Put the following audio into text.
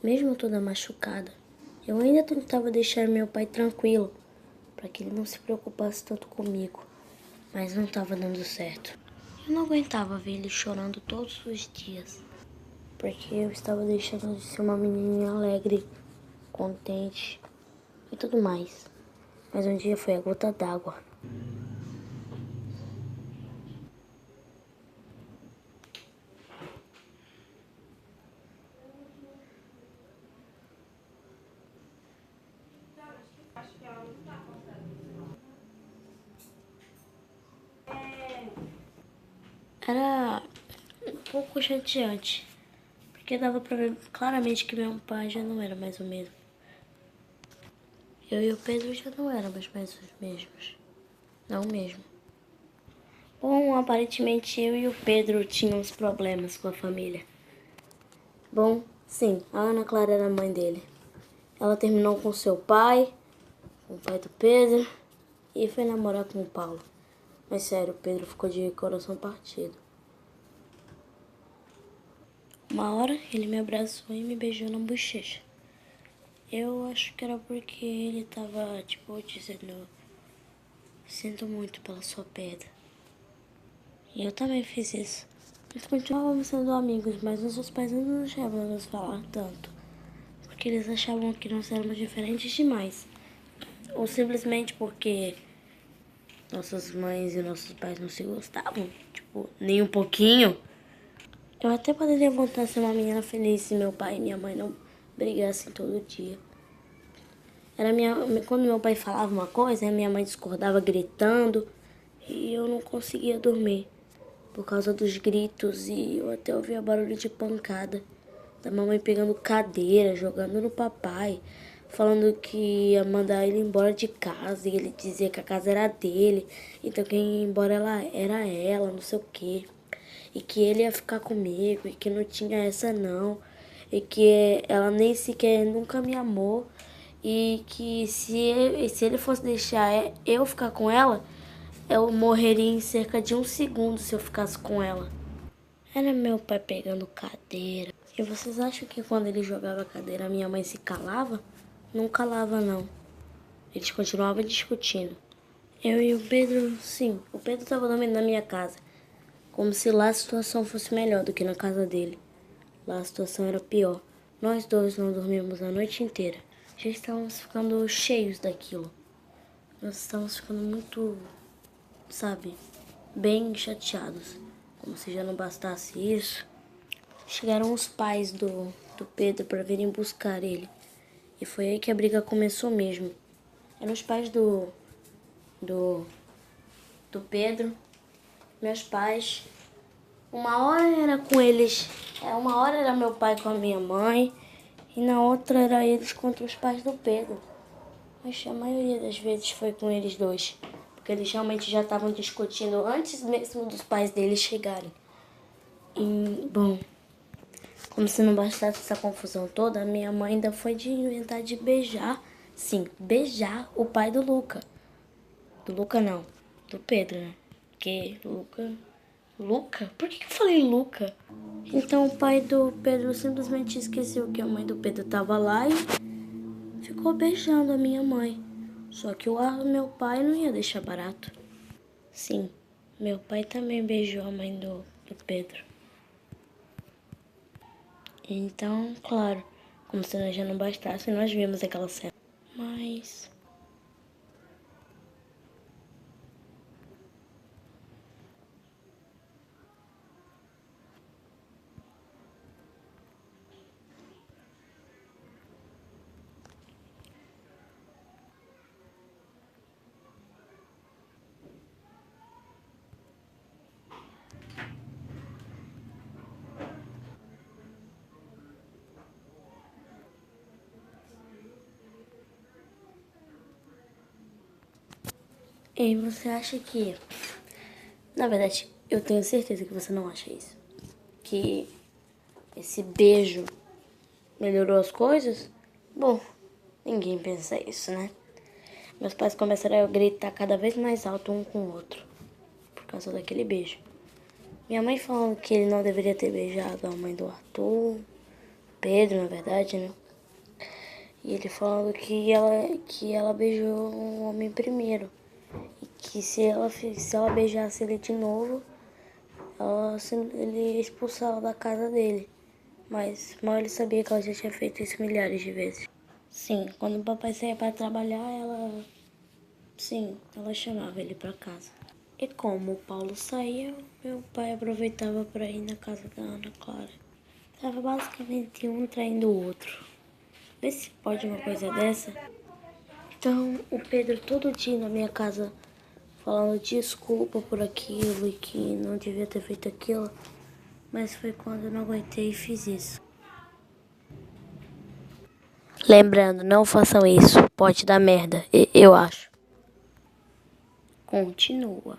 Mesmo toda machucada, eu ainda tentava deixar meu pai tranquilo, para que ele não se preocupasse tanto comigo, mas não estava dando certo. Eu não aguentava ver ele chorando todos os dias, porque eu estava deixando de ser uma menininha alegre, contente e tudo mais. Mas um dia foi a gota d'água. Era um pouco chateante, porque dava pra ver claramente que meu pai já não era mais o mesmo. Eu e o Pedro já não éramos mais os mesmos. Não mesmo. Bom, aparentemente eu e o Pedro tínhamos problemas com a família. Bom, sim, a Ana Clara era a mãe dele. Ela terminou com seu pai, com o pai do Pedro, e foi namorar com o Paulo. Mas sério, o Pedro ficou de coração partido. Uma hora ele me abraçou e me beijou na bochecha. Eu acho que era porque ele tava, dizendo: sinto muito pela sua perda. E eu também fiz isso. Nós continuávamos sendo amigos, mas nossos pais não deixavam nos falar tanto, porque eles achavam que nós éramos diferentes demais. Ou simplesmente porque nossas mães e nossos pais não se gostavam, nem um pouquinho. Eu até poderia voltar a ser uma menina feliz se meu pai e minha mãe não brigassem todo dia. Quando meu pai falava uma coisa, minha mãe discordava gritando e eu não conseguia dormir por causa dos gritos e eu até ouvia barulho de pancada da mamãe pegando cadeira, jogando no papai, falando que ia mandar ele embora de casa e ele dizia que a casa era dele, então quem ia embora era ela, não sei o quê. E que ele ia ficar comigo e que não tinha essa não, e que ela nem sequer nunca me amou. E que se ele fosse deixar eu ficar com ela, eu morreria em cerca de 1 segundo se eu ficasse com ela. Era meu pai pegando cadeira. E vocês acham que quando ele jogava a cadeira, minha mãe se calava? Não calava, não. Eles continuavam discutindo. Eu e o Pedro, sim, o Pedro estava dormindo na minha casa. Como se lá a situação fosse melhor do que na casa dele. Lá a situação era pior. Nós dois não dormimos a noite inteira. Já estávamos ficando cheios daquilo. Nós estávamos ficando muito, sabe, bem chateados. Como se já não bastasse isso. Chegaram os pais do Pedro para virem buscar ele. E foi aí que a briga começou mesmo. Eram os pais do, do Pedro, meus pais. Uma hora era com eles, uma hora era meu pai com a minha mãe. E na outra era eles contra os pais do Pedro. Mas a maioria das vezes foi com eles dois. Porque eles realmente já estavam discutindo antes mesmo dos pais deles chegarem. E, bom, como se não bastasse essa confusão toda, a minha mãe ainda foi de inventar de beijar. Sim, beijar o pai do Luca. Do Luca não, do Pedro, né? Porque Luca... Luca? Por que eu falei Luca? Então o pai do Pedro simplesmente esqueceu que a mãe do Pedro estava lá e ficou beijando a minha mãe. Só que o meu pai não ia deixar barato. Sim, meu pai também beijou a mãe do Pedro. Então, claro, como se nós já não bastasse, nós vimos aquela cena. Mas... E você acha que... Na verdade, eu tenho certeza que você não acha isso. Que esse beijo melhorou as coisas? Bom, ninguém pensa isso, né? Meus pais começaram a gritar cada vez mais alto um com o outro, por causa daquele beijo. Minha mãe falando que ele não deveria ter beijado a mãe do Arthur, Pedro, na verdade, né? E ele falando que ela beijou um homem primeiro. E que se ela beijasse ele de novo, ele ia expulsar ela da casa dele. Mas mal ele sabia que ela já tinha feito isso milhares de vezes. Sim, quando o papai saía para trabalhar, ela chamava ele para casa. E como o Paulo saía, meu pai aproveitava para ir na casa da Ana Clara. Tava basicamente um traindo o outro. Vê se pode uma coisa dessa. Então, o Pedro todo dia na minha casa falando desculpa por aquilo e que não devia ter feito aquilo. Mas foi quando eu não aguentei e fiz isso. Lembrando, não façam isso. Pode dar merda, eu acho. Continua.